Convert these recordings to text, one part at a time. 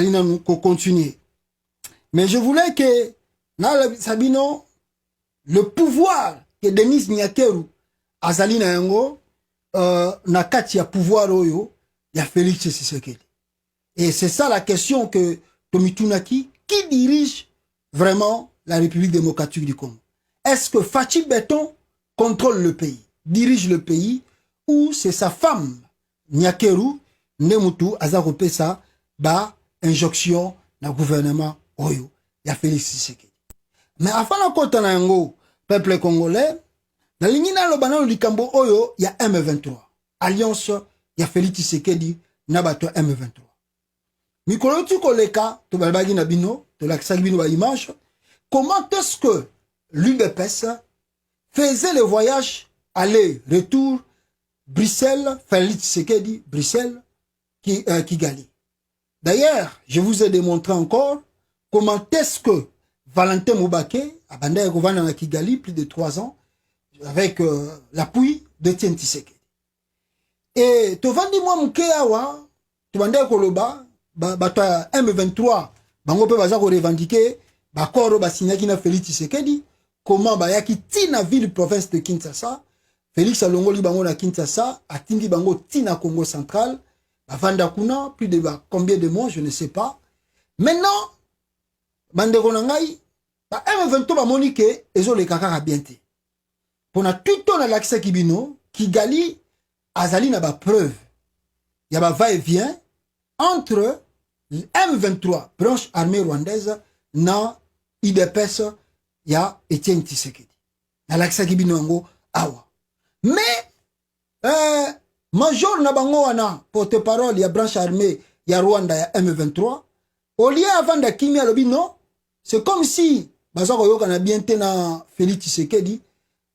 nous continuer. Mais je voulais que Sabino, le pouvoir que Denis Nyakeru azali na yango na kati ya pouvoir oyo ya Félix Tshisekedi. Et c'est ça la question que Tomitunaki, qui dirige vraiment la République démocratique du Congo? Est-ce que Fachi Beton contrôle le pays, dirige le pays, ou c'est sa femme Nyakeru Nemutu Azakopesa ba injonction na gouvernement oyo ya Félix Tshisekedi? Mais avant la kota na yango peuple congolais, na lingina lobana likambo oyo ya M23, alliance ya Félix Tshisekedi na bato M23. Mikolo tu koleka to balbagi na bino to lakisaki bino ba image, comment est-ce que l'UDPS faisait le voyage aller-retour Bruxelles, Félix Tshisekedi, Bruxelles, Kigali. D'ailleurs, je vous ai démontré encore comment est-ce que Valentin Moubake a bandé à Kigali plus de 3 ans avec l'appui de Etienne Tshisekedi. Et tovandi mwa mkeawa tubandé koloba bato M23 bango pe baza ko revendiquer bakoro basinyaki na Félix Tshisekedi comment bayaki tina ville province de Kinshasa. Félix alongoli bango na Kinshasa atindi bango tina Congo central bavanda kuna plus de combien de mois je ne sais pas. Maintenant bandeko na ngai ba M23 ba monike ezo le kaka bien te pona tout na l'accès kibino Kigali azali na ba preuve ya ba va et vient entre M23 branche armée rwandaise na IDPS ya Etienne Tshisekedi na l'accès kibino ngo awa. Mais major na bango wana porte-parole ya branche armée ya Rwanda ya M23 au lieu avant de kimia lobi non, c'est comme si bazako yoka na bien te na Félix Tshisekedi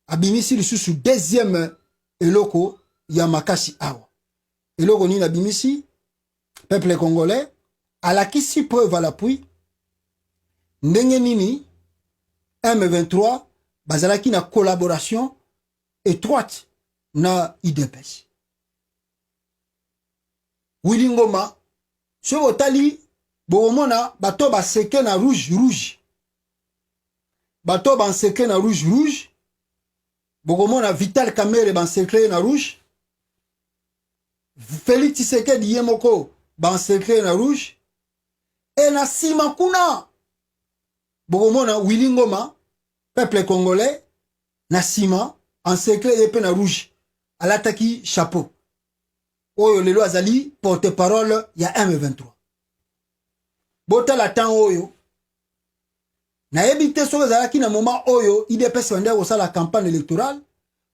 abimisi lisusu deuxième eloko ya makasi awa. Eloko ni na bimisi peuple congolais alakisi preuve à l'appui ndenge nini M23 bazalaki na collaboration étroite na IDPS. Willy Ngoma so botali bomona bato ba seke na rouge bato ba seke na rouge bomona Vital Kamerhe ba seke na rouge, Félix Tshisekedi yemoko ba seke na rouge, et na sima kuna bomona Willy Ngoma peuple congolais na sima en secret et na rouge alataki chapeau oyo lelo azali porte-parole ya M23. Bota la temps oyo na ebite so ezalaki na moment oyo IDPS wande ko la campagne électorale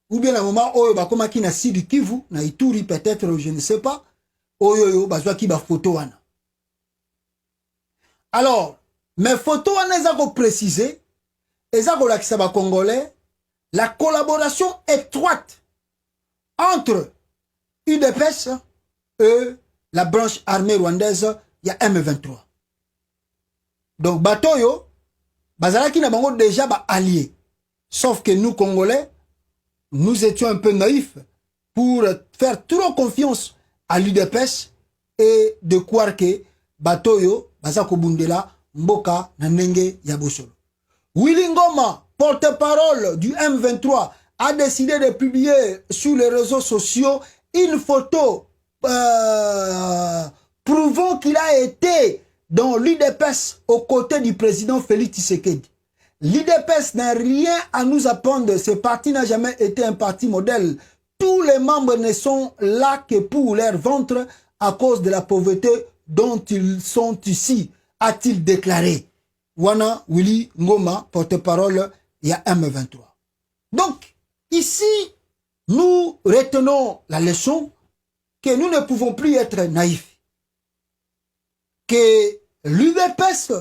ou bien na moment oyo bakomaki na Sud Kivu na Ituri peut-être je ne sais pas oyo yo bazwaki ba photo wana. Alors mes photos wana ezako préciser ezako lakisa ba congolais la collaboration étroite entre UDPS et la branche armée rwandaise ya M23. Donc batoyo bazalaki na bango déjà ba alliés. Sauf que nous Congolais, nous étions un peu naïfs pour faire trop confiance à l'UDPS et de croire que batoyo bazako bundela mboka na ndenge ya bosolo. Willy Ngoma, porte-parole du M23, a décidé de publier sur les réseaux sociaux une photo prouvant qu'il a été dans l'UDPS aux côtés du président Félix Tshisekedi. L'UDPS n'a rien à nous apprendre. Ce parti n'a jamais été un parti modèle. Tous les membres ne sont là que pour leur ventre à cause de la pauvreté dont ils sont ici, a-t-il déclaré. Wana Willy Ngoma, porte-parole, il y a M23. Donc, ici, nous retenons la leçon que nous ne pouvons plus être naïfs. Que l'UDPS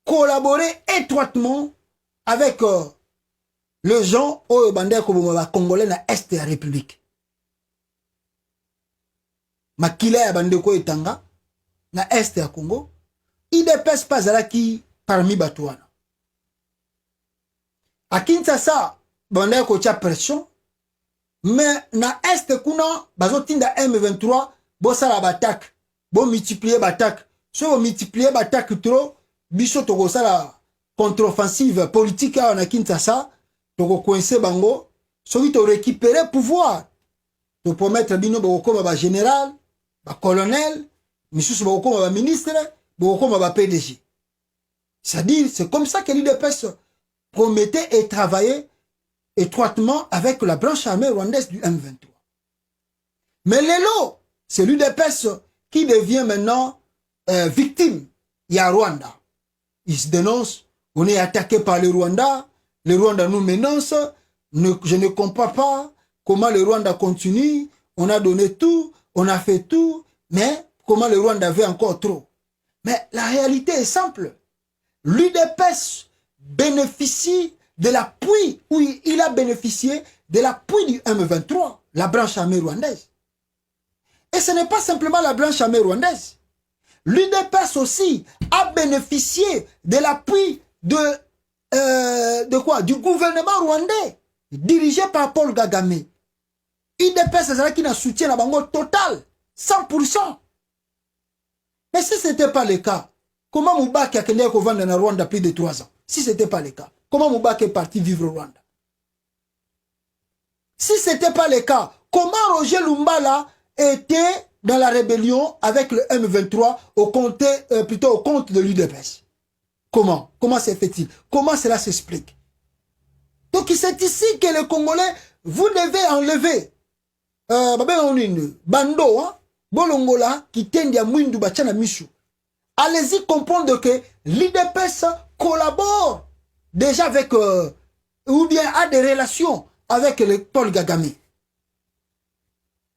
collaborait étroitement avec les gens au Congolais na Est de la République. Makila ya bandeko etanga na Est ya Congo. IDPS pas alaki parmi Batouana. A Kinshasa, bandeko tia pression. Mais na Est kuna bazotinda M23 bo sala batak, bo multiplier batak Si on multiplie l'attaque trop, biso toko la contre-offensive politique à na Kinshasa, toko coincer bango, soki to récupérer pouvoir. To promettre bino boko ba général, ba colonel, misusu boko ba ministre, boko ba PDG. C'est-à-dire, c'est comme ça que l'UDPS promettait et travaillait étroitement avec la branche armée rwandaise du M23. Mais l'élo, c'est l'UDPS qui devient maintenant victime. Il y a Rwanda. Il se dénonce, on est attaqué par le Rwanda nous menace, je ne comprends pas comment le Rwanda continue, on a donné tout, on a fait tout, mais comment le Rwanda veut encore trop. Mais la réalité est simple. L'UDPS bénéficie de l'appui, oui, il a bénéficié de l'appui du M23, la branche armée rwandaise. Et ce n'est pas simplement la branche armée rwandaise. L'UDPS aussi a bénéficié de l'appui de quoi? Du gouvernement rwandais, dirigé par Paul Kagame. UDPS, c'est qui a soutien à Bango total, 100%. Mais si ce n'était pas le cas, comment Moubaki a connu vendre en Rwanda plus de 3 ans? Si ce n'était pas le cas, comment Moubaki est parti vivre au Rwanda? Si ce n'était pas le cas, comment Roger Lumbala était dans la rébellion avec le M23 au compte de l'UDPS? Comment? Comment se fait-il? Comment cela s'explique? Donc c'est ici que les Congolais, vous devez enlever Bando, hein, Bolongola, qui tendent à Mwindu Bachana Michou. Allez-y comprendre que l'UDPS collabore déjà avec, ou bien a des relations avec le Paul Kagame.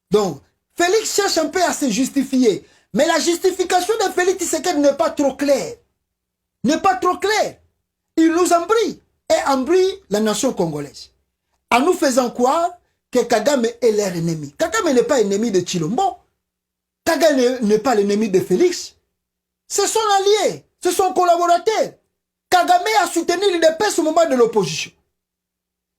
Donc, Félix cherche un peu à se justifier. Mais la justification de Félix Tshisekedi n'est pas trop claire. N'est pas trop claire. Il nous embrouille et embrouille la nation congolaise. En nous faisant croire que Kagame est leur ennemi. Kagame n'est pas ennemi de Chilombo. Kagame n'est pas l'ennemi de Félix. C'est son allié, c'est son collaborateur. Kagame a soutenu l'UDPS au moment de l'opposition.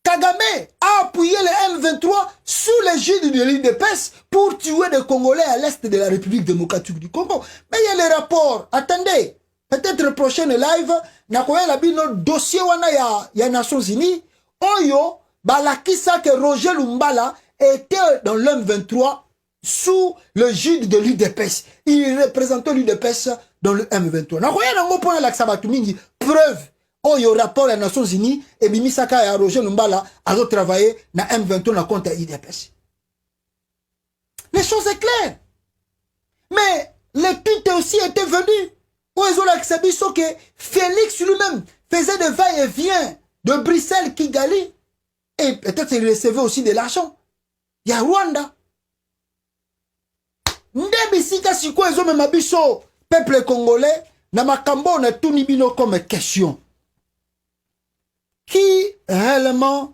Kagame a appuyé le M23 sous l'égide de l'UDPS pour tuer des Congolais à l'est de la République démocratique du Congo. Mais il y a les rapports. Attendez, peut-être le prochain live, nakoya la bino dossier wana ya Nations Unies, oyo balakisa que Roger Lumbala était dans l'M23 sous l'égide de l'UDPS. Il représentait l'UDPS dans le M23. Nakoya nango pona la Ksabatumingi, preuve. Oh, il y a un rapport des Nations Unies et Mimi Saka et Roger Lumbala a travaillé dans M23 contre l'UDPS. Les choses sont claires. Mais le tweet aussi était venu. Où ils ont accepté que Félix lui-même faisait des va-et-vient de Bruxelles, Kigali. Et peut-être qu'il recevait aussi de l'argent. Il y a Rwanda. Ndebisika siko ils ont même abisso peuple congolais. Na makambo on a tout nibino comme question. Qui réellement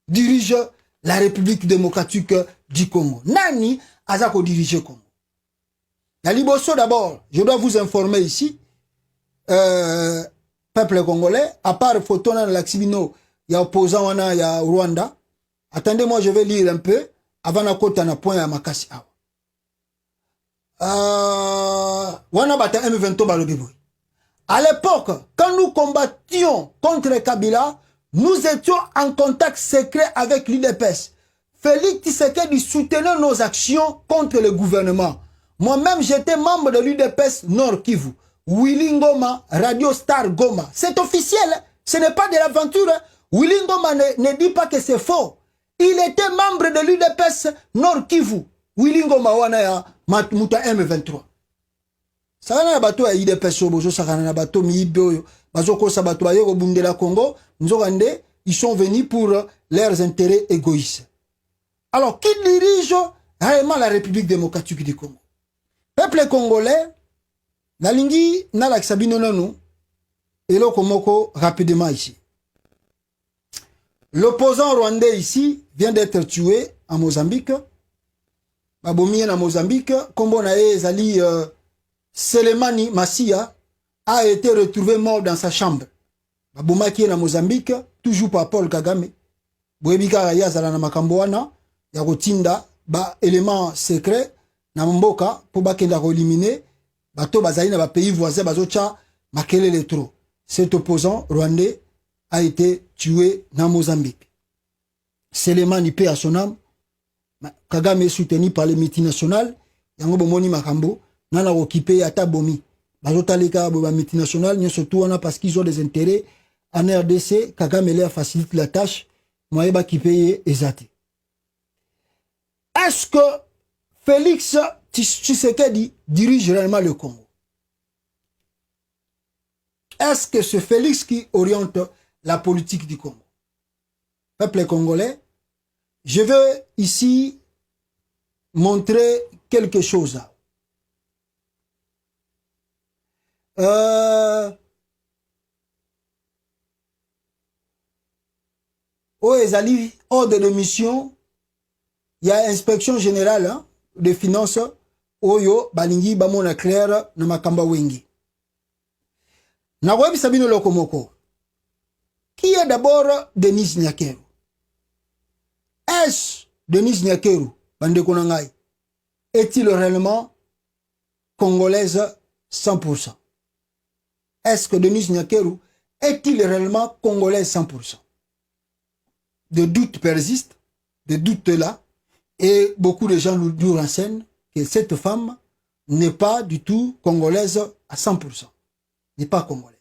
dirige la République démocratique du Congo? Nani Azako dirige le Congo? La Liboso d'abord, je dois vous informer ici, peuple congolais, à part photo dans l'Axibino, il y a opposant, il y a Rwanda. Attendez-moi, je vais lire un peu, avant de côté un point à Makasi. Wana bata M23 balobiboy. À l'époque, quand nous combattions contre Kabila, nous étions en contact secret avec l'UDPS. Félix Tshisekedi soutenait nos actions contre le gouvernement. Moi-même, j'étais membre de l'UDPS Nord Kivu. Willy Ngoma, Radio Star Goma. C'est officiel, ce n'est pas de l'aventure. Willy Ngoma ne dit pas que c'est faux. Il était membre de l'UDPS Nord Kivu. Willy Ngoma wana ya Muta M23. Ça va na bato ya UDPS bozo sakana na bato miibe bazo ko sabato ba yoko bundela Congo, nzokande ils sont venus pour leurs intérêts égoïstes. Alors qui dirige réellement la République démocratique du Congo? Peuple congolais, nalingi na la sabino nanu eloko moko rapidement ici. L'opposant rwandais ici vient d'être tué en Mozambique. Babomien en Mozambique, kombo na ezali Selemani Massia a été retrouvé mort dans sa chambre. Babomaki na Mozambique, toujours par Paul Kagame. Boebika raya zala na makambo wana ya kotinda ba élément secret na mboka pour bakenda ko éliminer bato bazali na ba pays voisins bazocha makelele trop. Cet opposant rwandais a été tué dans Mozambique. Selemani paix à son âme. Kagame est soutenu par les multinationales. Yango bomoni makambo nana occupé ata bomi. Bazotaleka ba multinationales nyo surtout parce qu'ils ont des intérêts en RDC. Kagame leur facilite la tâche. Moyeba qui paye ezati. Est-ce que Félix Tshisekedi dirige réellement le Congo? Est-ce que c'est Félix qui oriente la politique du Congo? Peuple congolais, je veux ici montrer quelque chose. Au Ezali, ordre de mission, il y a inspection générale des finances, Oyo, Balingi, Bamona Claire, Namakamba Wengi. Nawabi Sabino Lokomoko. Qui est d'abord Denis Nyakeru? Est-ce Denis Nyakeru, Bande Konangai, est-il réellement congolaise 100%? Est-ce que Denis Nyakeru est-il réellement congolais 100%? Des doutes persistent, des doutes là, et beaucoup de gens nous renseignent que cette femme n'est pas du tout congolaise à 100%. N'est pas congolaise.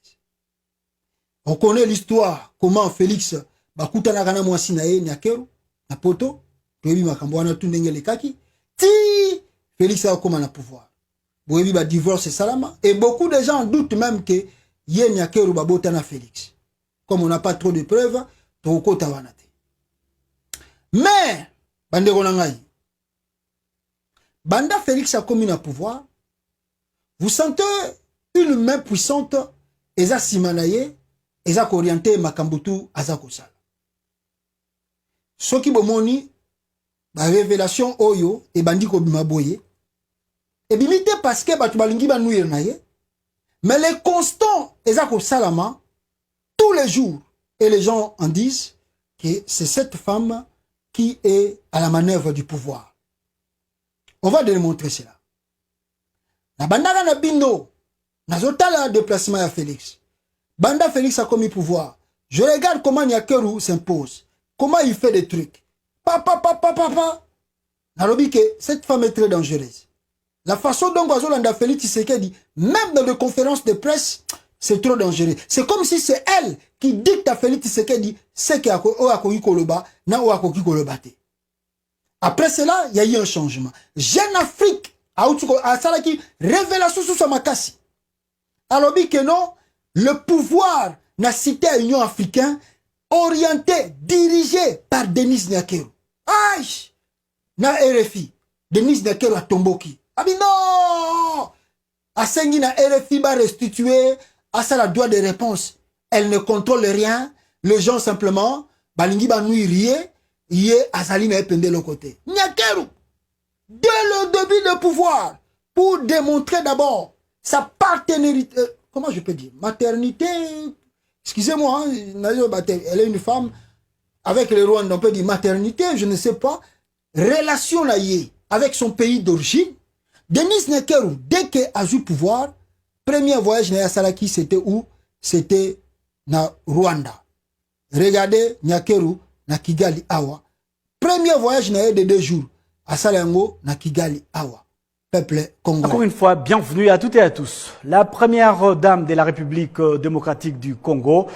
On connaît l'histoire, comment Félix Bakuta Nagana Mwasinae Nyakeru, Napoto, Boebi Makambouana Tundengele Kaki, ti Félix a comme un pouvoir. Boebi ba divorce Salama, et beaucoup de gens doutent même que Ye Nyakeru Babotana Félix. Comme on n'a pas trop de preuves, Toko Tawanate. Mais, Bande Ronangai, Banda Félix a commis un pouvoir, vous sentez une main puissante, Eza Simanaye, Eza Korienté Makambutu Azakosala. Soki bomoni, la révélation Oyo, et Bandiko Bimaboye, et bimite parce que Batubalingi Banouir Naye, mais les constants Ezako Salama, tous les jours, et les gens en disent que c'est cette femme qui est à la manœuvre du pouvoir. On va démontrer cela. La bandana na bindo, nazotala déplacement à Félix. Banda Félix a commis pouvoir. Je regarde comment Nyakeru s'impose. Comment il fait des trucs. Papa. Narobi que cette femme est très dangereuse. La façon dont Gwazolanda Félix Tshisekedi, même dans les conférences de presse, c'est trop dangereux. C'est comme si c'est elle qui dicte à Félix Tshisekedi ce qu'il y a Oakoki Koloba, na Oakoki Kolobate. Après cela, il y a eu un changement. Jeune Afrique, à Salaki, révélation sous Samakasi. Alors, que non, le pouvoir n'a cité à l'Union africaine, orienté, dirigé par Denis Nyakeru. Aïe! Na RFI, Denis Nyakeru a tomboki. Ah mais non! Asengi na RFI va restituer à ça la droit de réponse. Elle ne contrôle rien. Les gens simplement, balingi banoui rier, yé azali na epende l'autre côté. Nyakeru, dès le début de pouvoir, pour démontrer d'abord sa partenarité, comment je peux dire, maternité, excusez-moi, elle est une femme, avec les Rwandais, on peut dire maternité, je ne sais pas, relation là avec son pays d'origine. Denis Nyakeru, dès qu'il a eu pouvoir, premier voyage na Salaki, c'était où? C'était na Rwanda. Regardez Nyakeru na Kigali Awa. Premier voyage na de 2 jours à Salango na Kigali Awa. Peuple congolais. Encore une fois, bienvenue à toutes et à tous. La première dame de la République démocratique du Congo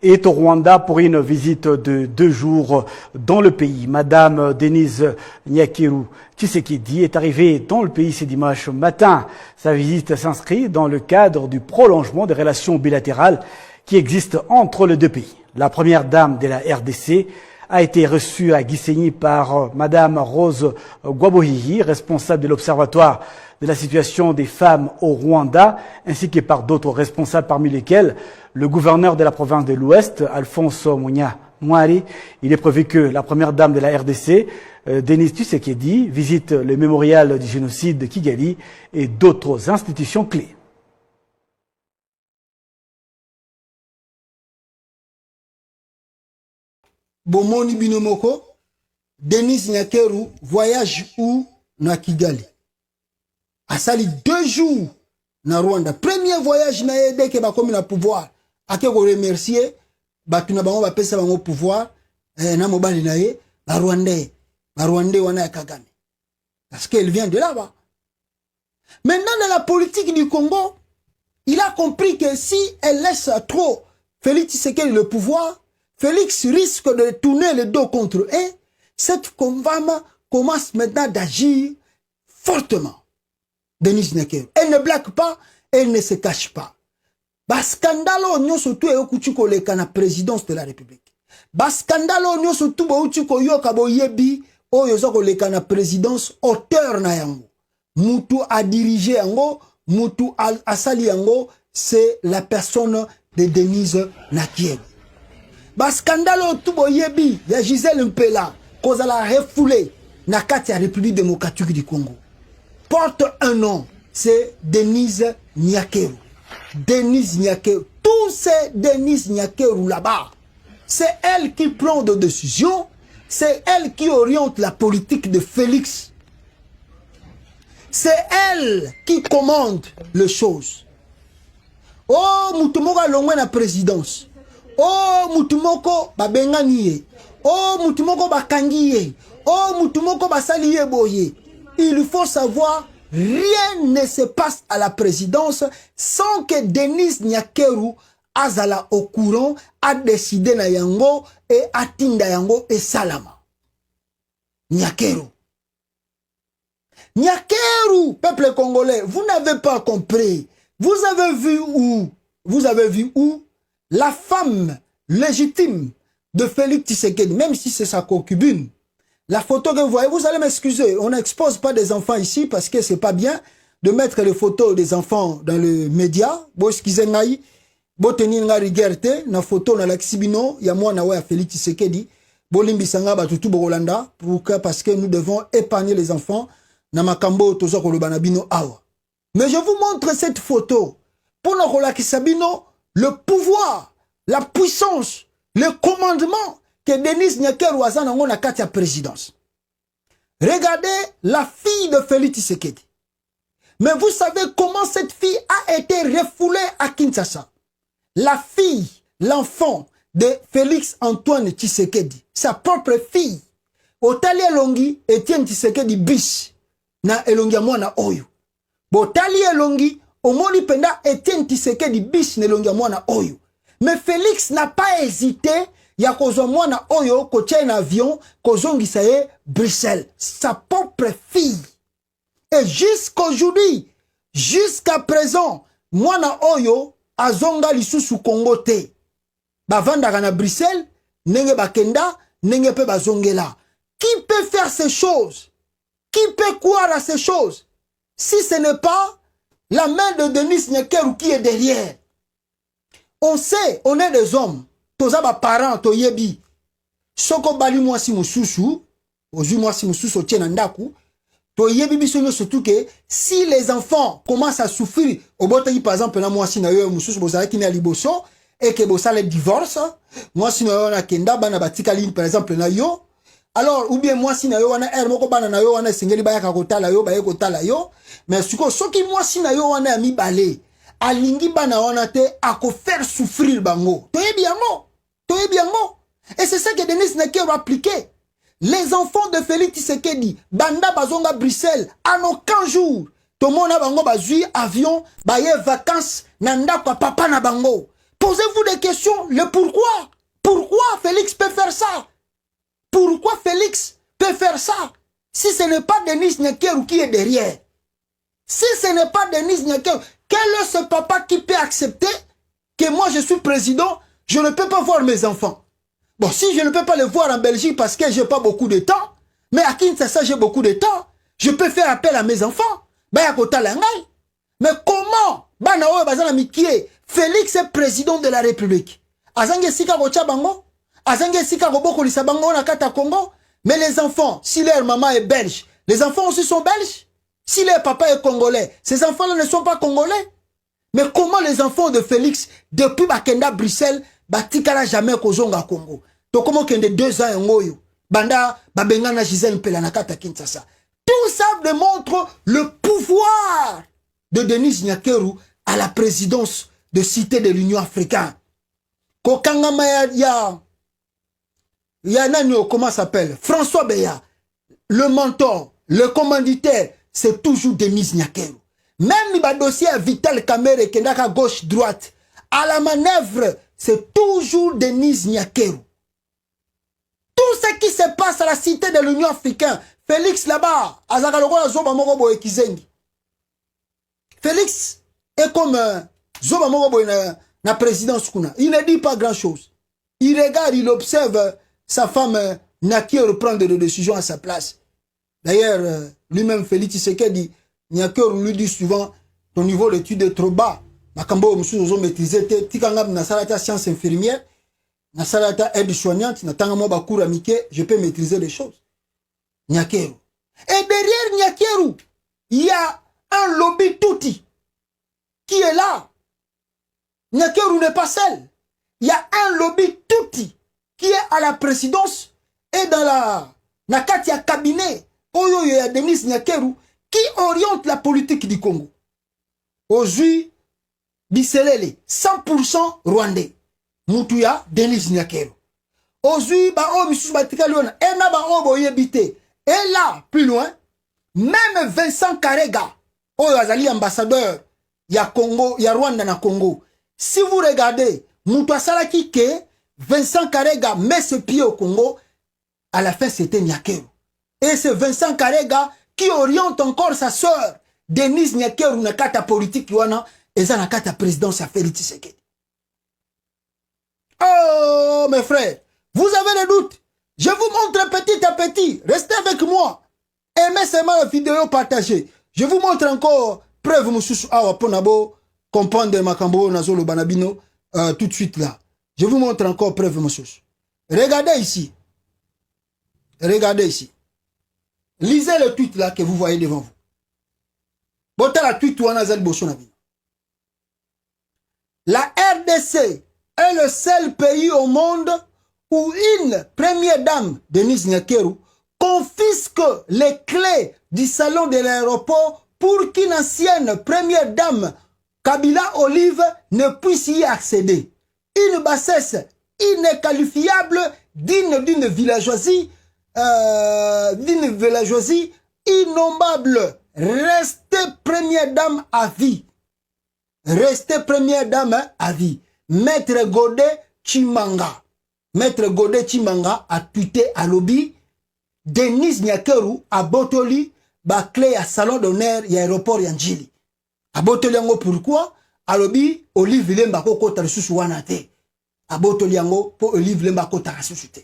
est au Rwanda pour une visite de 2 jours dans le pays. Madame Denise Nyakeru Tshisekedi est arrivée dans le pays ce dimanche matin. Sa visite s'inscrit dans le cadre du prolongement des relations bilatérales qui existent entre les deux pays. La première dame de la RDC a été reçue à Gisenyi par Madame Rose Gwabohihi, responsable de l'Observatoire de la situation des femmes au Rwanda, ainsi que par d'autres responsables, parmi lesquels le gouverneur de la province de l'Ouest, Alphonse Munya Mwari. Il est prévu que la première dame de la RDC, Denis Tshisekedi, visite le mémorial du génocide de Kigali et d'autres institutions clés. Bomoni Binomoko, Denis Nyakeru voyage où na Kigali. A sali 2 jours na Rwanda. Premier voyage na ye dès que ba komi na pouvoir. Ake ko remercier batu na bango ba pesa bango pouvoir na mobali na ye ba Rwandais wana ya Kagame. Parce qu'elle vient de là-bas. Maintenant dans la politique du Congo, il a compris que si elle laisse trop Félix Tshisekedi le pouvoir, Félix risque de tourner le dos contre elle. Cette femme commence maintenant d'agir fortement. Denise Nyakeru. Elle ne blague pas, elle ne se cache pas. Bas scandale onyo surtout e okuchiko le kana présidence de la République. Bas scandale onyo surtout bo uchiko yoka bo yebi o yozoko le kana présidence auteur na yango. Mutu a dirigé yango, mutu a sali yango, c'est la personne de Denise Nyakeru. Bas scandale tout bo yebi ya Gisèle Mpela cause la refoulé na kati ya République démocratique du Congo. Porte un nom, c'est Denise Nyakeru. Denise Nyakeru. Tous ces Denise Nyakeru là-bas, c'est elle qui prend des décisions, c'est elle qui oriente la politique de Félix. C'est elle qui commande les choses. Oh, Moutumoko longwe na présidence. Oh, Moutumoko babenganiye. Oh, Moutumoko bakangiye. Oh, Moutumoko basaliye boye. Il faut savoir, rien ne se passe à la présidence sans que Denise Nyakeru azala au courant, a décidé na yango et atinda yango et salama. Nyakeru. Nyakeru, peuple congolais, vous n'avez pas compris. Vous avez vu où la femme légitime de Félix Tshisekedi, même si c'est sa concubine. La photo que vous voyez, vous allez m'excuser, on n'expose pas des enfants ici parce que c'est pas bien de mettre les photos des enfants dans le média. Bon, excusez-moi, bon tenir nga rigerte, na photo na l'axibino, ya moi na wa Félix Tshisekedi, bon limbisanga ba tutu borolanda, parce que nous devons épargner les enfants, na makambo tozo kolobana bino awa. Mais je vous montre cette photo pour nous relakisabino, le pouvoir, la puissance, le commandement que Denise Nyakeru a nango na kati ya présidence. Regardez la fille de Félix Tshisekedi. Mais vous savez comment cette fille a été refoulée à Kinshasa. La fille, l'enfant de Félix Antoine Tshisekedi, sa propre fille. Otali elongi Etienne Tshisekedi bis na elongi mwana oyo. Botali elongi omoni penda Etienne Tshisekedi bis na elongi mwana oyo. Mais Félix n'a pas hésité. Ya kozo mwana oyo koche na avion kozongisa ye Bruxelles, sa propre fille. Et jusqu'aujourd'hui, jusqu'à présent, mwana oyo azonga lisusu Congo te. Bavandaka na Bruxelles, nenge bakenda, nenge pe bazongela. Qui peut faire ces choses? Qui peut croire à ces choses? Si ce n'est pas la main de Denise Nyakeru qui est derrière. On sait, on est des hommes. Toza ba parents to yebi soko bali mwasi mususu ozu mwasi mususu otiena ndaku to yebi biso surtout que si les enfants commencent à souffrir au botaki par exemple na mwasi na yo mususu bozala ki na liboso et que bosala divorce mwasi na yo na kenda bana batika ligne par exemple na yo alors ou bien mwasi na yo wana moko bana na yo wana sengeli bayaka kotala yo baye kotala yo mais suko soki mwasi na yo wana mi balé alingi bana wana te ako faire souffrir bango to yebi yango. Et c'est ça que Denise Nyakeru a appliqué. Les enfants de Félix Tshisekedi, banda bazonga Bruxelles, en aucun jour, tout le monde a bango bazui avion, baye vacances, nanda kwa papa na bango. Posez-vous des questions, le pourquoi? Pourquoi Félix peut faire ça? Pourquoi Félix peut faire ça? Si ce n'est pas Denise Nyakeru qui est derrière. Si ce n'est pas Denise Nyakeru, quel est ce papa qui peut accepter que moi je suis président? Je ne peux pas voir mes enfants. Bon, si je ne peux pas les voir en Belgique parce que je n'ai pas beaucoup de temps, mais à Kinshasa, j'ai beaucoup de temps, je peux faire appel à mes enfants. Mais comment Félix est président de la République. Mais les enfants, si leur maman est belge, les enfants aussi sont belges. Si leur papa est congolais, ces enfants-là ne sont pas congolais. Mais comment les enfants de Félix, depuis Bakenda, Bruxelles, batikala jamais kozonga Congo? To comment kende 2 ans ngoyo, banda babengana Gisèle Mpela na kata Kinshasa. Tout ça démontre le pouvoir de Denis Nyakeru à la présidence de Cité de l'Union africaine. Kokangama ya Nanyo, comment s'appelle? François Beya, le mentor, le commanditaire, c'est toujours Denis Nyakeru. Même le dossier Vital Kamere qui est à gauche-droite, à la manœuvre, c'est toujours Denis Nyakeru. Tout ce qui se passe à la Cité de l'Union africaine, Félix là-bas, Félix est comme Zoba Morobo na présidence. Il ne dit pas grand-chose. Il regarde, il observe sa femme Nyakeru prendre des décisions à sa place. D'ailleurs, lui-même, Félix Tshisekedi, Nyakeru lui dit souvent, ton niveau d'études est trop bas. Makambo Moussou maîtrisé, Tikangam Nasarata sciences infirmières, Nasarata aide-soignante, Natangamo Bakura Mike, je peux maîtriser les choses. Nyakeru. Et derrière Nyakeru, il y a un lobby touti qui est là. Nyakeru n'est pas seul. Il y a un lobby touti qui est à la présidence et dans la Nakatia cabinet. Oyo ya Denis Nyakeru qui oriente la politique du Congo. Aujourd'hui, Biselele, 100% rwandais. Moutuya, Denis Nyakeru. Aujourd'hui, et là, plus loin, même Vincent Karega, Azali ambassadeur, il y a Congo, il y a Rwanda na Congo. Si vous regardez, Moutoua Salaki ke, Vincent Karega met ses pieds au Congo, à la fin c'était Nyakeru. Et c'est Vincent Karega qui oriente encore sa sœur, Denise Nyakeru, na kata politique wana, et ça na kata présidence à Félix Tshisekedi. Oh, mes frères, vous avez des doutes. Je vous montre petit à petit. Restez avec moi. Aimez seulement la vidéo, partagez. Je vous montre encore preuve mususu awa ponabo comprendre makambo nazolo banabino tout de suite là. Je vous montre encore preuve mususu. Regardez ici. Regardez ici. Lisez le tweet là que vous voyez devant vous. Bota la tweet wana zal bosonabi. La RDC est le seul pays au monde où une première dame, Denise Nyakeru, confisque les clés du salon de l'aéroport pour qu'une ancienne première dame, Kabila Olive, ne puisse y accéder. Une bassesse inqualifiable digne d'une villageoisie innommable. Restez première dame à vie. Restez première dame à vie. Maître Godet Chimanga. Maître Godet Chimanga a tweeté à lobby Denis Nyakeru a botoli ba clé à salon d'honneur et aéroport Yanjili. A botoli yango pourquoi? A lobby Olive Lemba ko kota susu wana te. A botoli yango pour Olive Lemba kota susu te.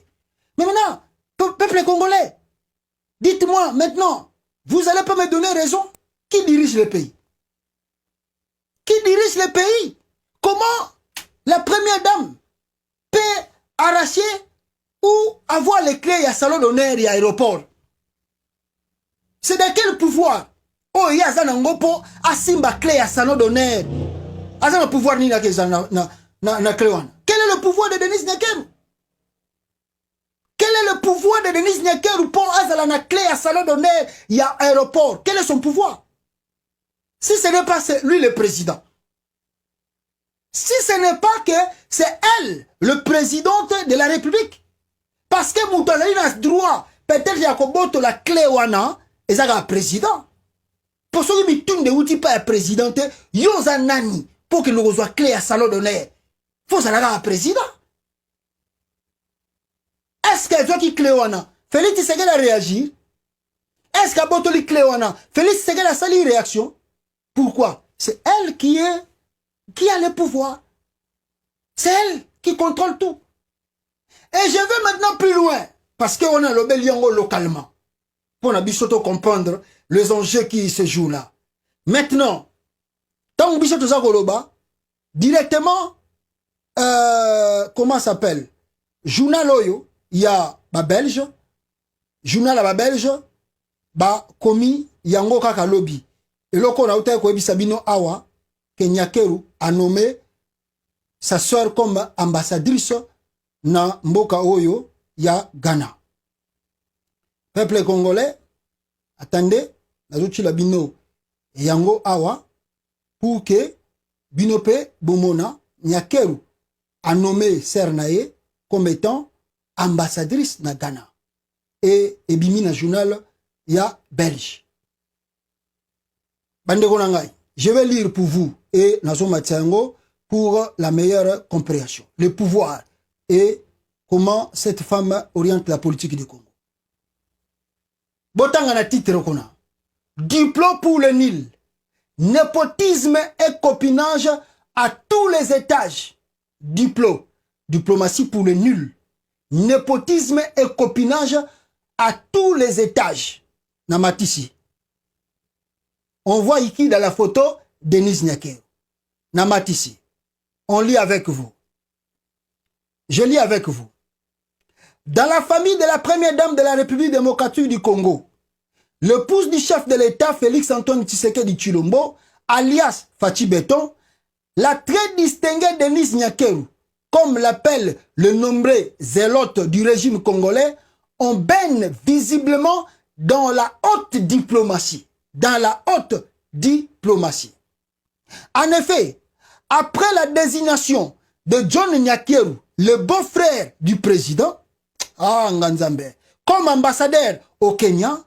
Mais maintenant, peuple congolais, dites-moi maintenant, vous allez pas me donner raison? Qui dirige le pays? Qui dirige le pays? Comment la première dame peut arracher ou avoir les clés à salon d'honneur et aéroport? C'est de quel pouvoir? Oh, il y a Zanangopo, Asimba clé à salon d'honneur. Azan le pouvoir ni na clé. Quel est le pouvoir de Denis Nyakeru? Quel est le pouvoir de Denis Nyakeru pour Azala clé à salon d'honneur et à aéroport? Quel est son pouvoir? Si ce n'est pas lui le président. Si ce n'est pas que c'est elle, le président de la République. Parce que Moutazali a droit, peut-être Yakoboto la clé wana, et ça a un président. Pour ceux qui me de outils pas un président, yoza nani, pour que nous soit clé à salon d'honneur. Faut ça un président. Est-ce que toi qui clé wana, Félix Tshisekedi a réagi? Est-ce que Boto li clé wana, Félix Tshisekedi a sali réaction? Pourquoi? C'est elle qui a le pouvoir. C'est elle qui contrôle tout. Et je vais maintenant plus loin. Parce qu'on a le Beliango localement. Pour nous comprendre les enjeux qui se jouent là. Maintenant, tant que nous avons directement, comment ça s'appelle? Journal Oyo, il y a ba Belge. Journal à ba Belge, ba Komi, Yango Kaka Lobby. Et là, on a outé ko Sabino Awa, que Nyakeru a nommé sa sœur comme ambassadrice na Mboka Oyo ya Ghana. Peuple congolais, attendez, Nazuchi Labino Yango Awa, pour que Binope Bomona Nyakeru a nommé Sernae comme étant ambassadrice na Ghana. Et Bimi na journal ya belge. Bandeko nangai, je vais lire pour vous et Nazo Matiango pour la meilleure compréhension. Le pouvoir et comment cette femme oriente la politique du Congo. Botanga na titre kona. Diplôme pour le Nil. Népotisme et copinage à tous les étages. Diplôme. Diplomatie pour le nul. Népotisme et copinage à tous les étages. Namatisi. On voit ici dans la photo Denis Nyakeru. Namatisi. On lit avec vous. Je lis avec vous. Dans la famille de la première dame de la République démocratique du Congo, le pouce du chef de l'État, Félix Antoine Tshisekedi Tshilombo, alias Fachi Beton, la très distinguée Denis Nyakeru, comme l'appelle le nombreux zélote du régime congolais, on baigne visiblement dans la haute diplomatie. Dans la haute diplomatie. En effet, après la désignation de John Nyakeru, le beau-frère du président, Nganzambe, comme ambassadeur au Kenya,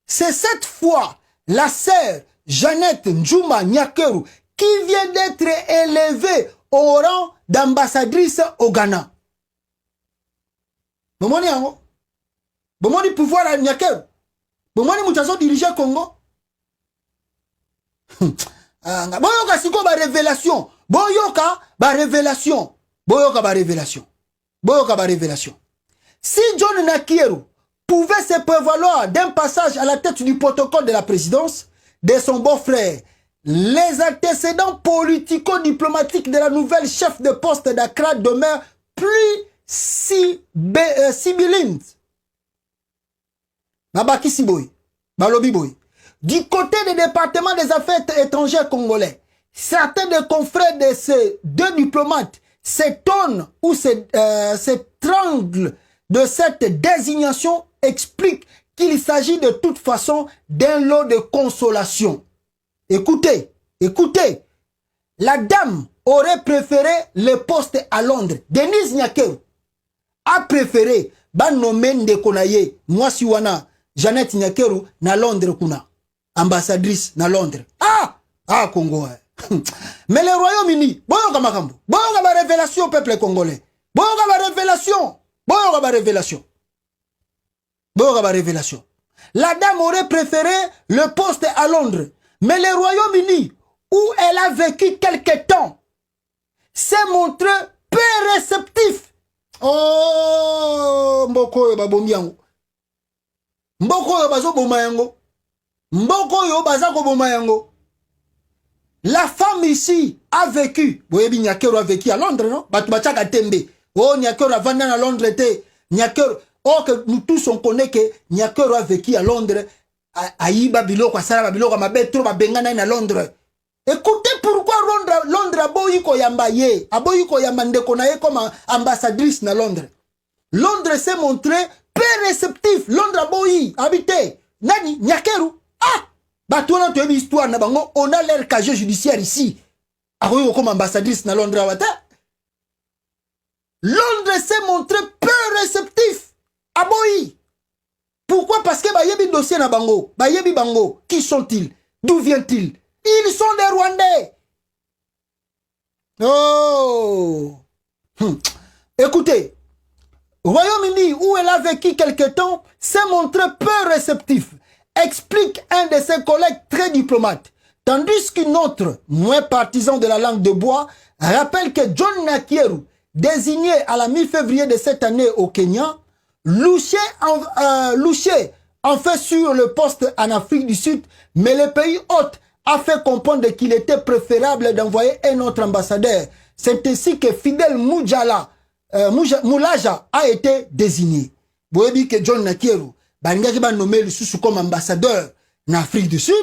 c'est cette fois la sœur Jeannette Njuma Nyakeru qui vient d'être élevée au rang d'ambassadrice au Ghana. Bomoni yango? Bomoni pouvoir à Nyakeru? Bomoni mutazo diriger Congo? Boyoka siko ba révélation. Boyoka ba révélation. Boyoka ba révélation. Boyoka ba révélation. Si John Nyakeru pouvait se prévaloir d'un passage à la tête du protocole de la présidence de son beau-frère, les antécédents politico-diplomatiques de la nouvelle chef de poste d'Accra demeurent plus sibyllines. Nabaki Siboy, Balobi Boy. Du côté des départements des affaires étrangères congolais, certains des confrères de ces deux diplomates s'étonnent ou s'étranglent de cette désignation, expliquent qu'il s'agit de toute façon d'un lot de consolation. Écoutez, écoutez, la dame aurait préféré le poste à Londres. Denis Nyakeru a préféré nommer Ndekonaye, Mwasiwana, Jeannette Nyakeru na Londres kuna. Ambassadrice na Londres. Congo. Mais le Royaume-Uni, boyoka makambo, boyoka ba révélation au peuple congolais. Boyoka ba révélation. Boyoka ba révélation. Boyoka ba révélation. La dame aurait préféré le poste à Londres. Mais le Royaume-Uni, où elle a vécu quelque temps, s'est montré peu réceptif. Oh, mboko yo babombi yango. Mboko yo bazo boma yango. Mboko yo bazako boma yango. La femme ici a vécu. Boyebi Nyakeru a vécu à Londres, non? Batubachaka tembe. Oh, Nyakeru a vendu à Londres. Nyakeru. Oh, que nous tous on connaît que Nyakeru a vécu à Londres. Aïba biloko, Asara biloko, ma bête trop, ma bengana à Londres. Écoutez pourquoi Londres a boyiko yamba ye. A boyiko yamba ndekonaye comme ambassadrice na Londres. Londres s'est montré peu réceptif. Londres a boyi habité. Nani? Nyakeru. Batouana tu as une histoire na bango. On a l'air casier judiciaire ici. A boyiko comme ambassadrice na Londres wata. Londres s'est montré peu réceptif. A boyi. Pourquoi? Parce que bayebi dossier na bango, bayebi bango, qui sont-ils? D'où viennent-ils? Ils sont des Rwandais. Oh. Écoutez, Royaume-Uni, où elle a vécu quelque temps, s'est montré peu réceptif, explique un de ses collègues très diplomates. Tandis qu'une autre, moins partisan de la langue de bois, rappelle que John Nyakeru, désigné à la mi-février de cette année au Kenya, Louché en fait sur le poste en Afrique du Sud, mais le pays hôte a fait comprendre qu'il était préférable d'envoyer un autre ambassadeur. C'est ainsi que Fidel Moulaja a été désigné. Vous voyez que John Nyakeru va nommer le comme ambassadeur en Afrique du Sud.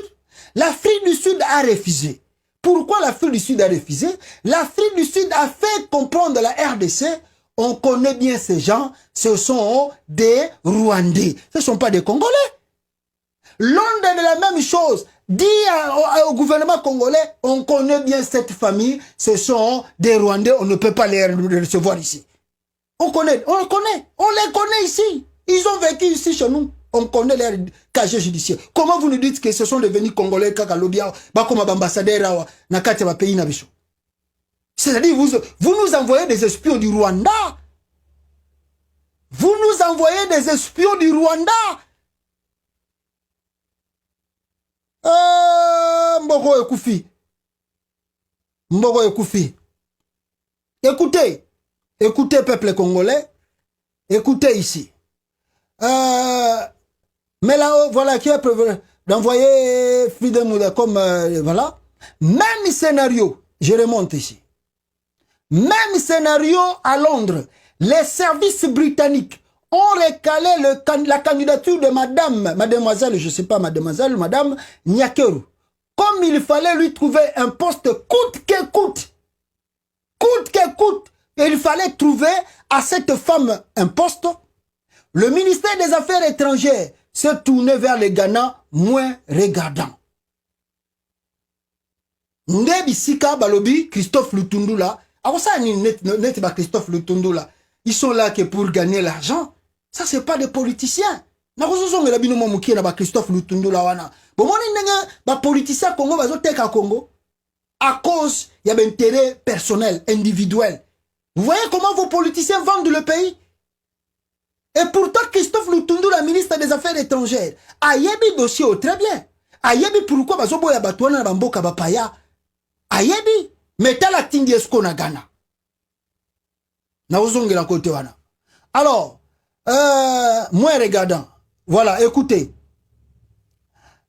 L'Afrique du Sud a refusé. Pourquoi l'Afrique du Sud a refusé? L'Afrique du Sud a fait comprendre la RDC. On connaît bien ces gens, ce sont des Rwandais. Ce ne sont pas des Congolais. Londres est la même chose. Dis au gouvernement congolais, on connaît bien cette famille, ce sont des Rwandais, on ne peut pas les recevoir ici. On les connaît ici. Ils ont vécu ici chez nous. On connaît leur casier judiciaire. Comment vous nous dites que ce sont devenus Congolais, Kakalobia, comme ambassadeurs, Nakati, pays Nabiso? C'est-à-dire, vous nous envoyez des espions du Rwanda. Vous nous envoyez des espions du Rwanda. Mbogo Ekoufi. Mbogo Ekoufi. Écoutez, peuple congolais, écoutez ici. Mais là, voilà, qui est d'envoyer Freedom comme, voilà. Même scénario, je remonte ici. Même scénario à Londres. Les services britanniques ont recalé la candidature de mademoiselle, je ne sais pas, mademoiselle, madame Nyakeru. Comme il fallait lui trouver un poste coûte que coûte. Coûte que coûte. Et il fallait trouver à cette femme un poste. Le ministère des Affaires étrangères s'est tourné vers le Ghana moins regardant. Ndebi Sika Balobi, Christophe Lutundula, Christophe Lutundula, ils sont là que pour gagner l'argent. Ça, c'est pas des politiciens. Christophe Lutundula wana. Bon, moi, politicien Congo, Congo, à cause, il y a un intérêt personnel, individuel. Vous voyez comment vos politiciens vendent le pays? Et pourtant, Christophe Lutundula, ministre des Affaires étrangères, a yebi dossier très bien. A yebi pourquoi bazobo ya batouana na bamboka bapaya. A yebi, mettez la tindi esko na Ghana. Na ozonge la kote wana. Alors, moins regardant. Voilà, écoutez.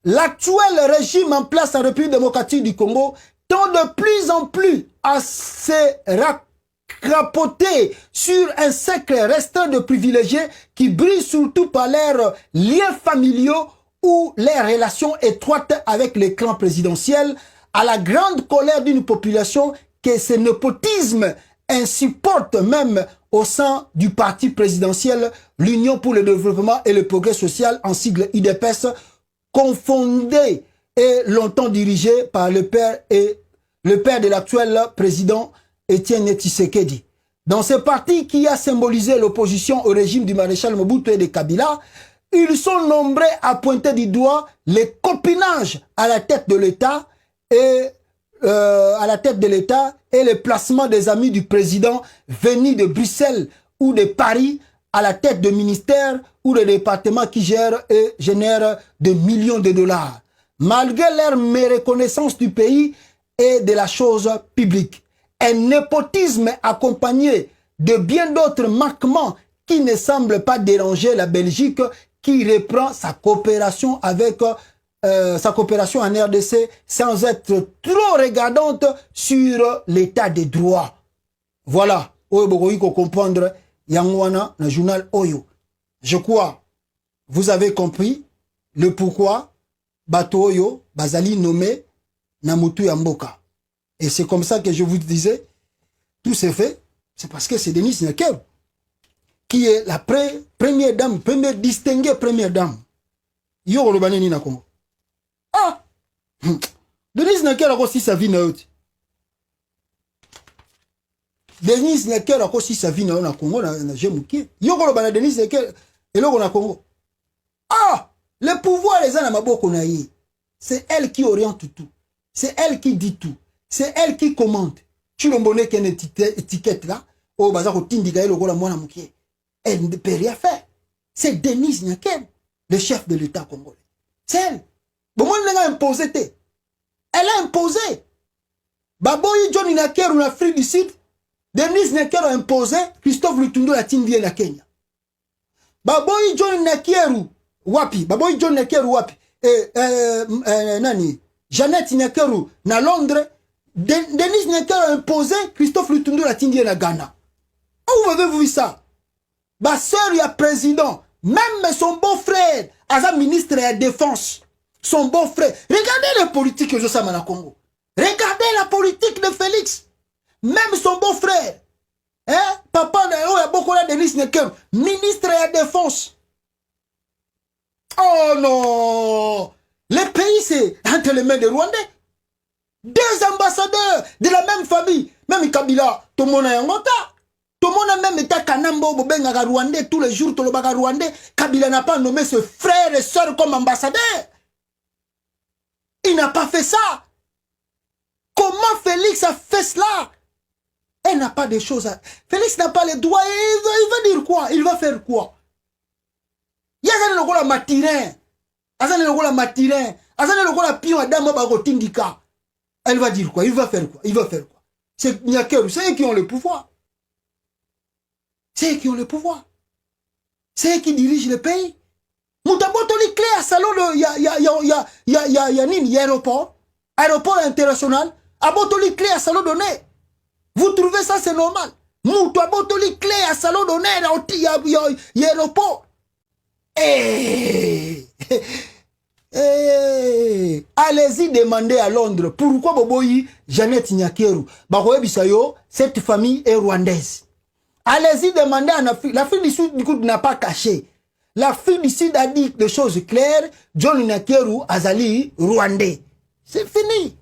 L'actuel régime en place en République démocratique du Congo tend de plus en plus à se crapoter sur un cercle restreint de privilégiés qui brillent surtout par leurs liens familiaux ou leurs relations étroites avec les clans présidentiels, à la grande colère d'une population que ce népotisme insupporte même au sein du parti présidentiel, l'Union pour le développement et le progrès social, en sigle UDPS, confondé et longtemps dirigé par le père de l'actuel président Étienne Tshisekedi. Dans ce parti qui a symbolisé l'opposition au régime du maréchal Mobutu et de Kabila, ils sont nombreux à pointer du doigt les copinages à la tête de l'État et le placement des amis du président venus de Bruxelles ou de Paris à la tête de ministères ou de départements qui gèrent et génèrent des millions de dollars, malgré leur méreconnaissance du pays et de la chose publique. Un népotisme accompagné de bien d'autres manquements qui ne semblent pas déranger la Belgique, qui reprend sa coopération avec en RDC sans être trop regardante sur l'état des droits. Voilà. Oyo bokoki ko comprendre Yangwana na journal Oyo. Je crois, vous avez compris le pourquoi Bato Oyo Bazali nommé Namutu Yamboka. Et c'est comme ça que je vous disais, tout s'est fait, c'est parce que c'est Denis Nyakeru qui est la première dame, distinguée première dame. Yoro le baneni na Congo. Ah! Denis Nyakeru a aussi sa vie na yote. Denis Nyakeru a aussi sa vie na Congo na Jemuki. Yoro le baneni Denis Nyakeru et le na Congo. Ah! Le pouvoir les a na maboko na yi. C'est elle qui oriente tout. C'est elle qui dit tout. C'est elle qui commande. Tu l'embonnes qu'il y a une étiquette là. Oh, bazar au tindiga le gola mwana mukie. Elle ne peut rien faire. C'est Denis Nyakeru, le chef de l'État congolais. C'est elle. Bon, moi, elle a imposé. Elle a imposé. Baboyi John Nyakeru en Afrique du Sud. Denis Nyakeru a imposé. Christophe Lutundu la Tindi et la Kenya. Baboyi John Nyakeru wapi. Baboyi John Nyakeru wapi. Nani. Jeannette Nyakeru na Londres. Denis Nyakeru a imposé. Christophe Lutundu la Tindi et la Ghana. Où avez-vous vu ça? Ma soeur, il y a président. Même son beau-frère, Azam ministre de la Défense. Son beau-frère. Regardez la politique que je sais au Congo. Regardez la politique de Félix. Même son beau-frère. Hein? Papa, il y a beaucoup de Denis Nyakeru. Ministre de la Défense. Oh non! Les Le pays, c'est entre les mains des Rwandais. 2 ambassadeurs de la même famille. Même Kabila, tout le monde a un gota. Tout le monde a même été Kanambo, Bobenga Rwandais, tous les jours, tout le monde Rwandais. Kabila n'a pas nommé ses frères et sœurs comme ambassadeurs. Il n'a pas fait ça. Comment Félix a fait cela? Elle n'a pas de choses à... Félix n'a pas les droits. Il va dire quoi? Il va faire quoi? Il y a un logo la matirin. Azane logo la matirin. Azane logo la pion adama bagotindika. Elle va dire quoi? Il va faire quoi? Il va faire quoi? C'est Nyakeru, c'est eux qui ont le pouvoir. C'est eux qui ont le pouvoir. C'est eux qui dirigent le pays. Moutaboto les clés à salon de... Il y a aéroport. Aéroport international. Aboto les clés à salon donné. Vous trouvez ça c'est normal? Moutaboto les clés à salon donné. Il y a aéroport. Allez-y demander à Londres pourquoi Boboyi, Jeannette Nyakeru, Baroye Bisayo, cette famille est rwandaise. Allez-y demander à la fille du Sud n'a pas caché. La fille du Sud a dit des choses claires. John Nyakeru Azali rwandais. C'est fini.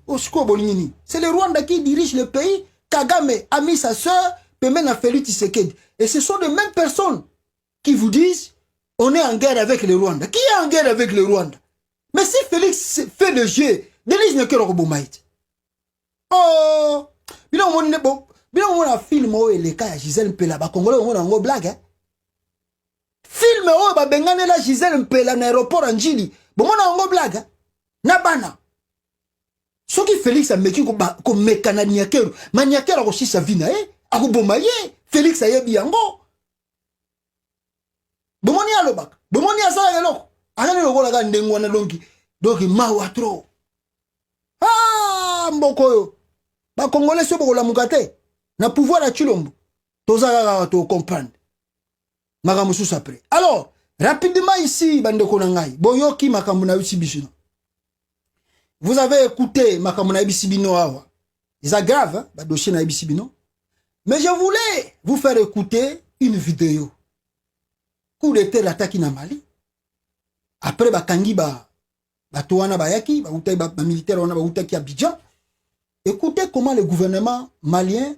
C'est le Rwanda qui dirige le pays. Kagame a mis sa soeur, Pemena Félix Tshisekedi. Et ce sont les mêmes personnes qui vous disent on est en guerre avec le Rwanda. Qui est en guerre avec le Rwanda? Mais si Félix fait le jeu, Denis Nyakeru Robomaït. Oh, bien on a film où les cas Gisèle Mpela, ba Congolais on a une blague. Film où ba bengane la Gisèle Mpela na aéroport Anjili. Bon on a une blague. Nabana. Ce qui Félix a meki ko mekana Nyakeru, ma Nyakeru aussi sa vie na a ko bomaye. Félix a yebi yango. Bomoni alobak. Bomoni asala eloko. Azali lokola ka ndengwana longi. Donc mawa trop. Ah mbokoyo. Ba Congolais so bokola mukate. Na pouvoir à Chilombo. Tozaka to comprendre. Magamusu après. Alors, rapidement ici bandeko nangai. Boyoki makambo na bisibino. Vous avez écouté makambo na bisibino awa. C'est grave hein, ba dossier na bisibino. Mais je voulais vous faire écouter une vidéo. Coup d'état l'attaque na Mali. Après bakangi toana bayaki, ba militaire wana ba utaki Abidjan. Écoutez comment le gouvernement malien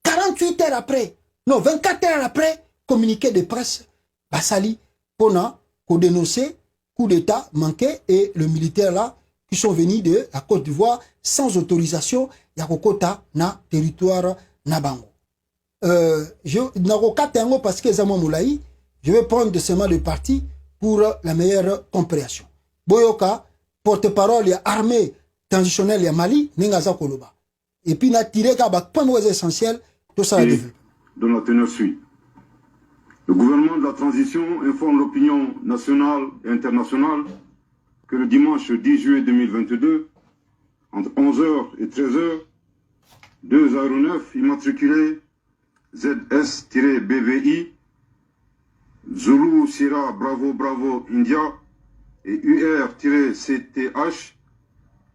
48 heures après, non 24 heures après, communiqué de presse basali pona ko dénoncer coup d'état manqué et le militaire là qui sont venus de la Côte d'Ivoire sans autorisation ya kokota na territoire na bango. Je n'ai parce que Zamo Moulaï, je vais prendre seulement le parti pour la meilleure compréhension. Boyoka, porte-parole ya armée transitionnelle ya Mali, Nengaza Koloba. Et puis n'a tiré qu'à point essentiel tout ça. Dans la teneur suit. Le gouvernement de la transition informe l'opinion nationale et internationale que le dimanche 10 juillet 2022, entre 11h et 13h, 2 aéronefs immatriculés ZS-BVI, Zulu Sierra Bravo Bravo India et UR-CTH,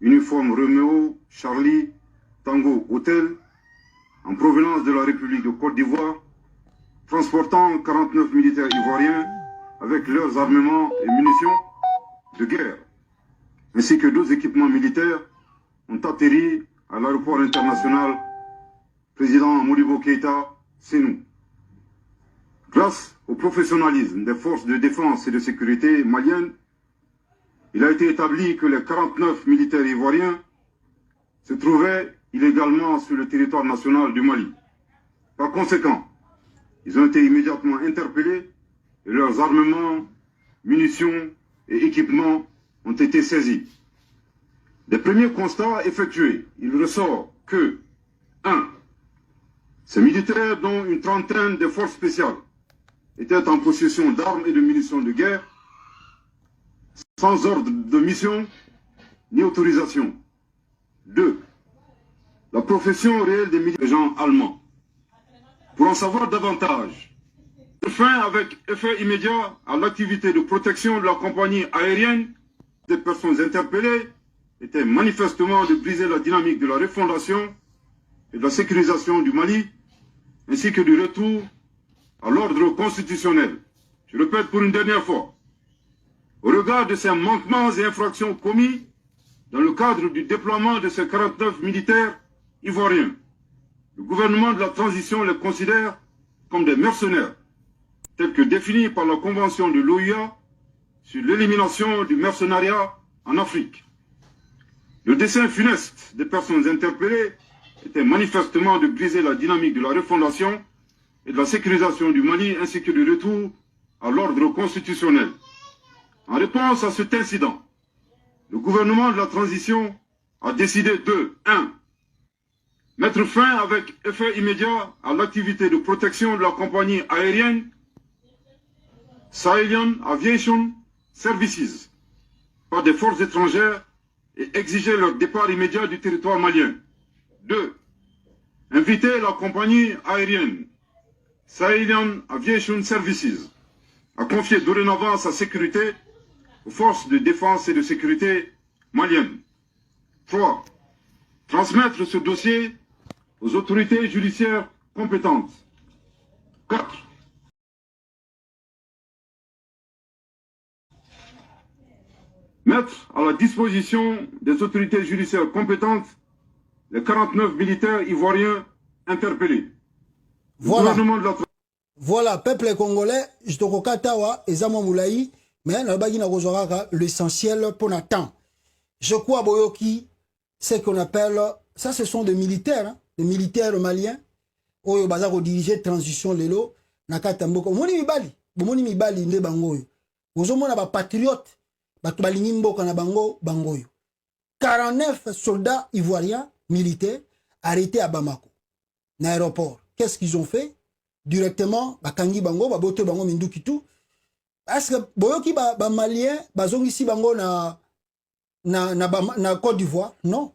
uniforme Romeo Charlie Tango Hotel, en provenance de la République de Côte d'Ivoire, transportant 49 militaires ivoiriens avec leurs armements et munitions de guerre, ainsi que 2 équipements militaires, ont atterri à l'aéroport international président Modibo Keïta, Sénou. Grâce au professionnalisme des forces de défense et de sécurité maliennes, il a été établi que les 49 militaires ivoiriens se trouvaient illégalement sur le territoire national du Mali. Par conséquent, ils ont été immédiatement interpellés et leurs armements, munitions et équipements ont été saisis. Des premiers constats effectués, il ressort que 1. Ces militaires, dont une trentaine de forces spéciales, étaient en possession d'armes et de munitions de guerre, sans ordre de mission ni autorisation. 2. La profession réelle des militaires gens allemands. Pour en savoir davantage, fin avec effet immédiat à l'activité de protection de la compagnie aérienne des personnes interpellées était manifestement de briser la dynamique de la refondation et de la sécurisation du Mali, ainsi que du retour à l'ordre constitutionnel. Je répète pour une dernière fois, Au regard de ces manquements et infractions commis dans le cadre du déploiement de ces 49 militaires ivoiriens, le gouvernement de la transition les considère comme des mercenaires, tels que définis par la Convention de l'OUA sur l'élimination du mercenariat en Afrique. Le dessein funeste des personnes interpellées était manifestement de briser la dynamique de la refondation et de la sécurisation du Mali ainsi que du retour à l'ordre constitutionnel. En réponse à cet incident, le gouvernement de la transition a décidé de 1. Mettre fin avec effet immédiat à l'activité de protection de la compagnie aérienne Sahelien Aviation Services par des forces étrangères et exiger leur départ immédiat du territoire malien. 2. Inviter la compagnie aérienne Sahelien Aviation Services à confier dorénavant sa sécurité aux forces de défense et de sécurité maliennes. 3. Transmettre ce dossier aux autorités judiciaires compétentes. 4. Mettre à la disposition des autorités judiciaires compétentes les 49 militaires ivoiriens interpellés. Voilà. Voilà, peuple congolais, je te recatawa, Ezama Moulaï, mais l'essentiel pour Nathan. Je crois, Boyoki, c'est qu'on appelle, ça ce sont des militaires, hein, des militaires maliens, Oyo Bazako diriger transition lelo, Nakata Mboko, Moni Mibali, Nde Bangoyo, Ozomona ba patriote, Batubalingi Mboka na Bangoyo. 49 soldats ivoiriens, militaires, arrêtés à Bamako, dans l'aéroport. Qu'est-ce qu'ils ont fait? Directement, Bakangi Bango, Babote Bango Mindukitu. Est-ce que Boyoki ba malien, bazong ici Bango na Côte d'Ivoire? Non.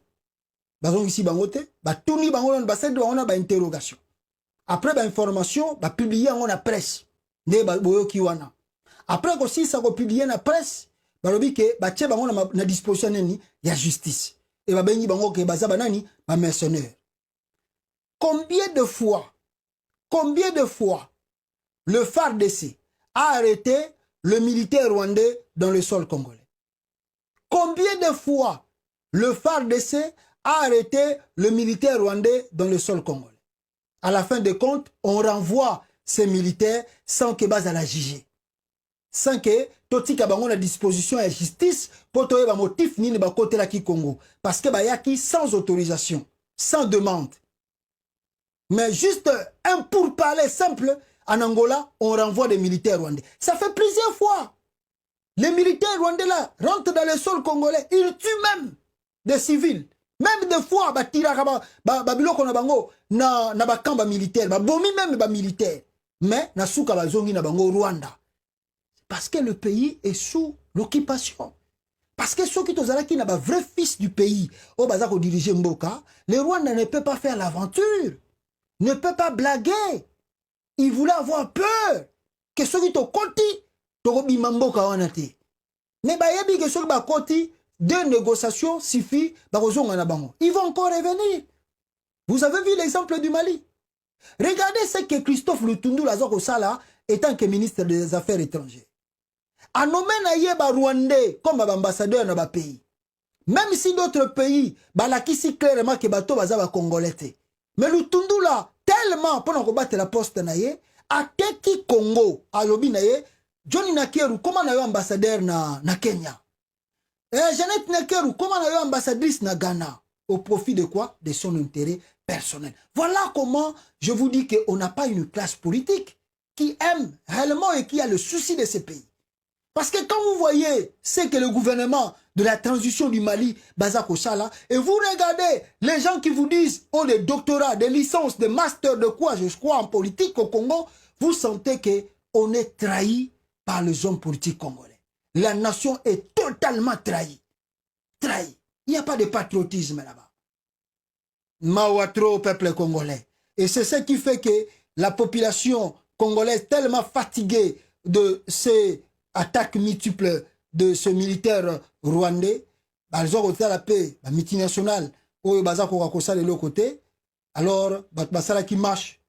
Bazong ici Bango te. Tourni Bango na basset Bango na ba interrogation. Après ba information, ba publier en la presse. Ne Boyoki wana. Après aussi ça ko publier na presse, ba lobi ke ba tche Bango na disposition neni ya justice. Et ba bengi Bango ke baza banani ba mercenaires. Combien de fois le FARDC a arrêté le militaire rwandais dans le sol congolais? Combien de fois le FARDC a arrêté le militaire rwandais dans le sol congolais? À la fin des comptes, on renvoie ces militaires sans que base à la juger. Sans que Toti Kabango la disposition et justice pour trouver un motif ni ne ba côté la ki Congo. Parce que Bayaki sans autorisation, sans demande. Mais juste un pourparler simple, en Angola, on renvoie des militaires rwandais. Ça fait plusieurs fois. Les militaires rwandais là rentrent dans le sol congolais, ils tuent même des civils. Même des fois, babiloko na bango na bakamba militaire, bomi même ba militaire. Mais na souka bazongi na bango Rwanda. Parce que le pays est sous l'occupation. Parce que ceux qui sont na ba vrai fils du pays, au bazako diriger Mboka, le Rwanda ne peut pas faire l'aventure. Ne peut pas blaguer. Il voulait avoir peur. Que ceux qui t'ont conti, t'ont mamboka wanate. Mais bayebi que ceux qui t'ont conti, deux négociations suffit, ils vont encore revenir. Vous avez vu l'exemple du Mali. Regardez ce que Christophe Lutundu Lazoko Sala, étant que ministre des Affaires étrangères, a nommé Nayeba Rwandais comme ambassadeur dans le pays. Même si d'autres pays, balakisi clairement que bateau bazaba congolais. Mais Lutundu là, tellement pendant qu'on batte la poste naye, a teki Congo, a lobi naye, Johnny Nakeru, comment naye ambassadeur na Kenya? Jeannette Nakeru, comment naye ambassadrice na Ghana? Au profit de quoi? De son intérêt personnel. Voilà comment je vous dis qu'on n'a pas une classe politique qui aime réellement et qui a le souci de ces pays. Parce que quand vous voyez ce que le gouvernement de la transition du Mali, Bazako Sala, et vous regardez les gens qui vous disent, oh, des doctorats, des licences, des masters de quoi, je crois, en politique au Congo, vous sentez qu'on est trahi par les hommes politiques congolais. La nation est totalement trahie. Trahie. Il n'y a pas de patriotisme là-bas. Mawatro au peuple congolais. Et c'est ce qui fait que la population congolaise tellement fatiguée de ces attaques multiples de ce militaire rwandais, ils ont la paix, la multinationale, où ils ont de l'autre côté, alors, qui marche,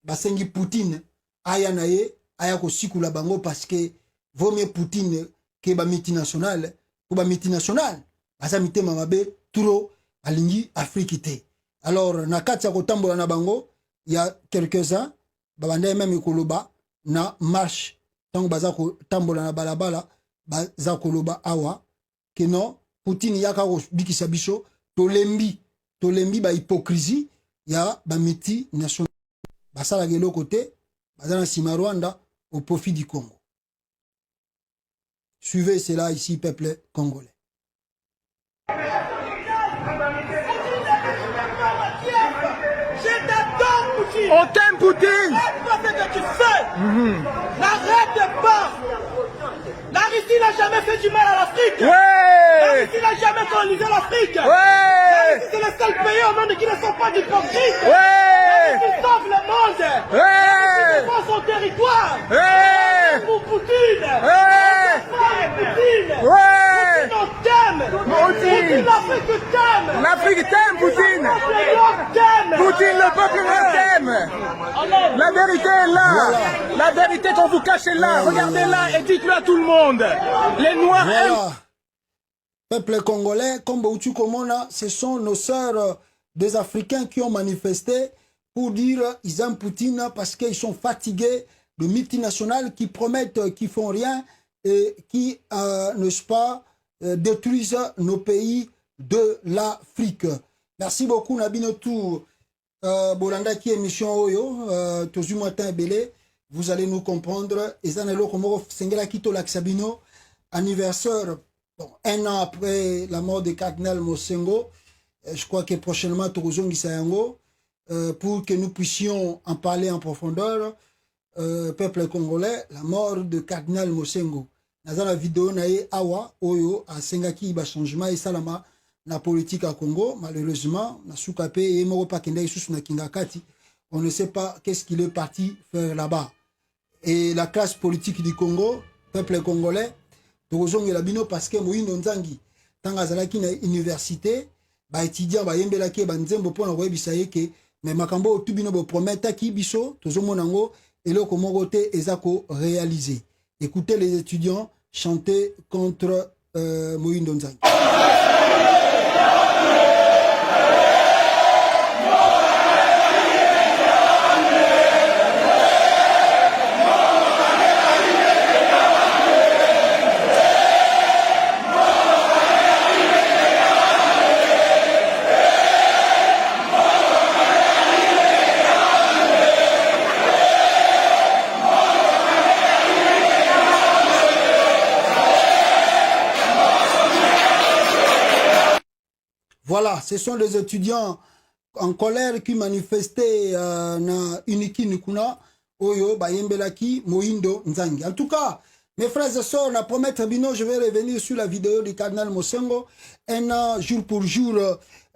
Basengi Poutine, aya naye, aya ko sikula bango parce que vaut mieux Poutine ke ba multinational pour ba multinational asa mitema mabe turo alingi Afrique te. Alors na kati ya kotambola na bango il y a quelques-uns babande même koloba na marche tant baza kotambola na balabala baza koloba awa que non Poutine yaka ko bikisa biso tolembi ba hypocrisie ya ba multinational basala gelo côté bazana sima Rwanda au profit du Congo. Suivez cela ici, peuple congolais. On t'aime, Poutine. Fais ce que tu fais. N'arrête pas. La Russie n'a jamais fait du mal à l'Afrique. Ouais. La Russie n'a jamais colonisé l'Afrique. Ouais. La Russie, c'est le seul pays au monde qui ne sont pas d'hypocrites. Ouais. La Russie sauve le monde. Ouais. La Russie défend son territoire. Ouais. Pour Poutine. Ouais. Poutine. Ouais. Poutine, on t'aime. Poutine, l'Afrique t'aime. L'Afrique t'aime, Poutine. Poutine, le peuple t'aime. La vérité est là. Voilà. La vérité qu'on vous cache est là. Regardez-la et dites-le à tout le monde. Les Noirs voilà. Peuple congolais, comme Boutu Komona, ce sont nos sœurs des Africains qui ont manifesté pour dire qu'ils aiment Poutine parce qu'ils sont fatigués de multinationales qui promettent, qui font rien et qui, n'est-ce pas, détruisent nos pays de l'Afrique. Merci beaucoup, Nabino Tour. Bolanda qui émission Oyo, Tozu Matin Belé, vous allez nous comprendre. Et Zanelo Komoro Sengela Kito Laksabino, anniversaire, bon, 1 an après la mort de Cardinal Mosengo. Je crois que prochainement, Torozong Gisayango, pour que nous puissions en parler en profondeur, peuple congolais, la mort de Cardinal Mosengo. Dans la vidéo, nae Awa, Oyo, à Sengaki, Iba changement et Salama. La politique à Congo, malheureusement, on ne sait pas qu'est-ce qu'il est parti faire là-bas. Et la classe politique du Congo, peuple congolais, parce que Moïno Nzangi, tant que na université, ba étudiant ba yembelaki ba nzembo pona koyebisa ke mais makambo tubino bo prometa ki biso tozomona ngo eloko moko te ezako réaliser. Écoutez les étudiants chanter contre Moïno Nzangi. Voilà, ce sont les étudiants en colère qui manifestaient na Uniki Nikuna, Oyo, Bayembelaki, Moindo, Nzangi. En tout cas, mes frères et sœurs, on a promis Bino, je vais revenir sur la vidéo du cardinal Mosengo, un an, jour pour jour,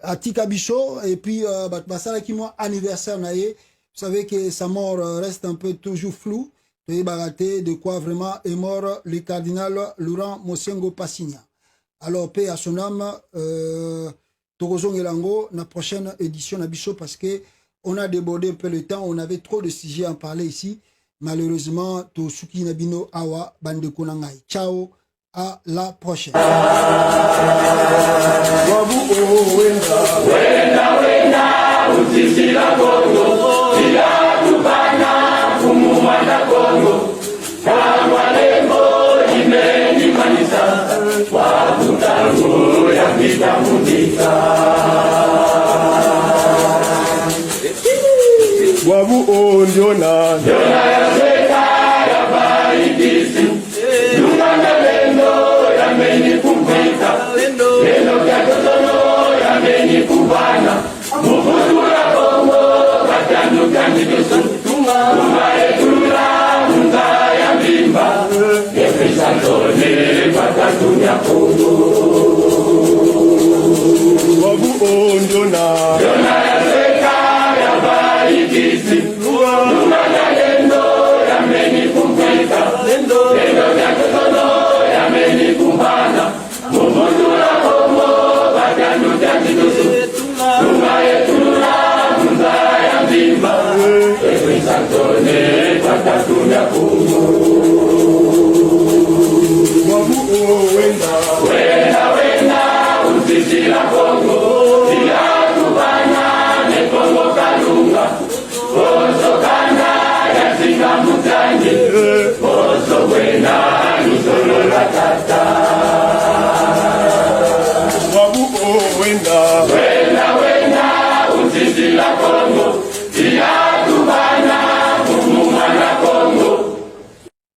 à Tikabicho, et puis, Basala qui moi, anniversaire naïe. Vous savez que sa mort reste un peu toujours floue. De quoi vraiment est mort le cardinal Laurent Mosengo Passigna. Alors, paix à son âme, Torozong Elango, la prochaine édition Nabicho, parce que on a débordé un peu le temps, on avait trop de sujets à en parler ici. Malheureusement, Tosuki Nabino Awa, Bande Konangai. Ciao, à la prochaine. Wabu onjona ya seka ya baidisi Lumanga lendo ya meni kumpita Lendo ya totono ya meni kubana Mufutura kongo Katandu kandikisu Tunga etula Munga ya mimba Yefisa tone Katandu ya kongo Wabu onjona ya seka ya baidisi Lumanga lendo ya meni kumpita Lendo ya totono ya meni kubana Mufutura kongo Katandu kandikisu Tunga etula Munga ya mimba Yefisa tone Katandu ya kongo Wabu Wabu Owena